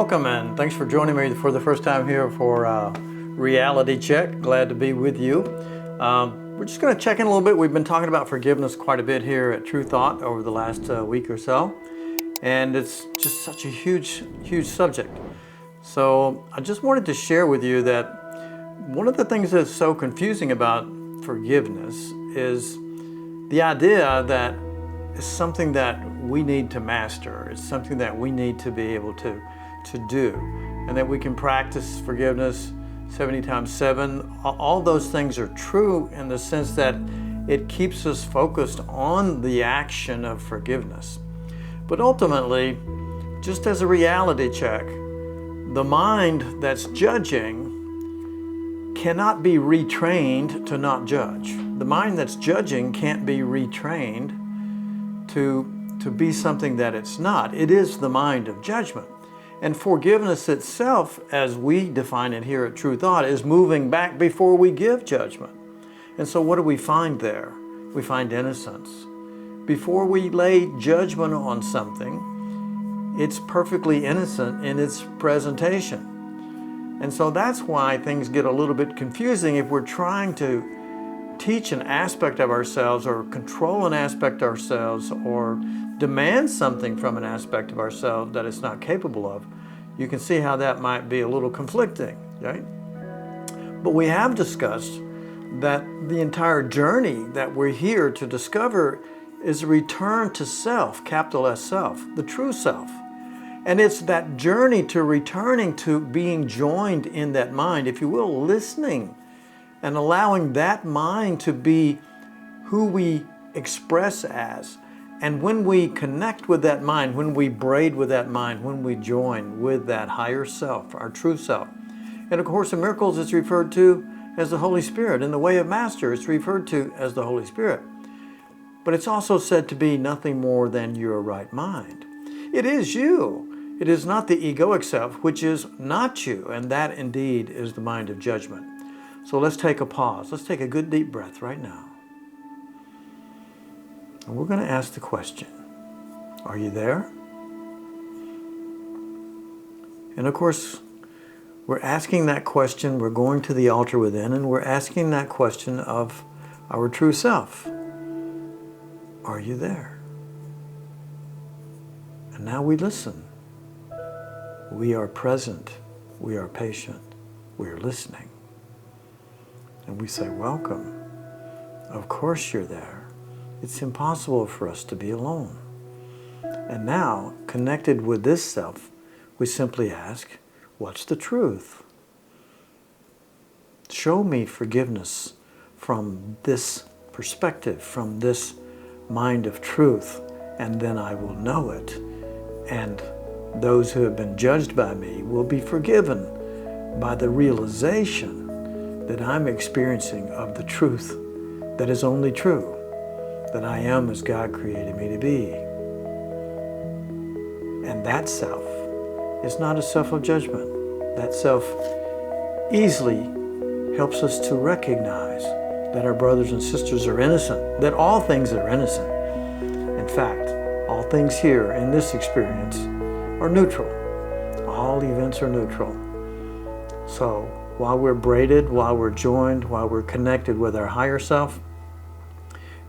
welcome, and thanks for joining me for the first time here for Reality Check. Glad to be with you. We're just going to check in a little bit. We've been talking about forgiveness quite a bit here at True Thought over the last week or so, and it's just such a huge subject. So I just wanted to share with you that one of the things that's so confusing about forgiveness is the idea that it's something that we need to master. It's something that we need to be able to do, and that we can practice forgiveness 70 times 7. All those things are true in the sense that it keeps us focused on the action of forgiveness. But ultimately, just as a reality check, the mind that's judging cannot be retrained to not judge. The mind that's judging can't be retrained to be something that it's not. It is the mind of judgment. And forgiveness itself, as we define it here at True Thought, is moving back before we give judgment. And so what do we find there? We find innocence. Before we lay judgment on something, it's perfectly innocent in its presentation. And so that's why things get a little bit confusing if we're trying to teach an aspect of ourselves or control an aspect of ourselves or demand something from an aspect of ourselves that it's not capable of. You can see how that might be a little conflicting, right? But we have discussed that the entire journey that we're here to discover is a return to self, capital S self, the true self. And it's that journey to returning to being joined in that mind, if you will, listening and allowing that mind to be who we express as. And when we connect with that mind, when we braid with that mind, when we join with that higher self, our true self. And of course, in Miracles, it's referred to as the Holy Spirit. In the Way of Master, it's referred to as the Holy Spirit. But it's also said to be nothing more than your right mind. It is you. It is not the egoic self, which is not you. And that indeed is the mind of judgment. So let's take a pause. Let's take a good deep breath right now. And we're going to ask the question, are you there? And of course, we're asking that question, we're going to the altar within, and we're asking that question of our true self. Are you there? And now we listen. We are present. We are patient. We are listening. And we say, welcome. Of course you're there. It's impossible for us to be alone. And now, connected with this self, we simply ask, what's the truth? Show me forgiveness from this perspective, from this mind of truth, and then I will know it. And those who have been judged by me will be forgiven by the realization that I'm experiencing of the truth that is only true, that I am as God created me to be. And that self is not a self of judgment. That self easily helps us to recognize that our brothers and sisters are innocent, that all things are innocent. In fact, all things here in this experience are neutral. All events are neutral. So while we're braided, while we're joined, while we're connected with our higher self,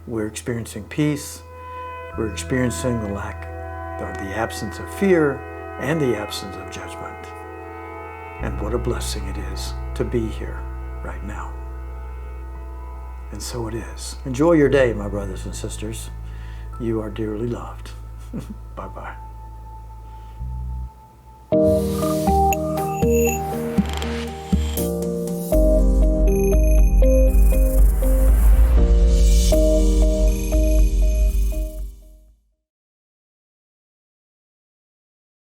we're experiencing peace, we're experiencing the lack, or the absence of fear, and the absence of judgment. And what a blessing it is to be here right now. And so it is. Enjoy your day, my brothers and sisters. You are dearly loved. Bye-bye.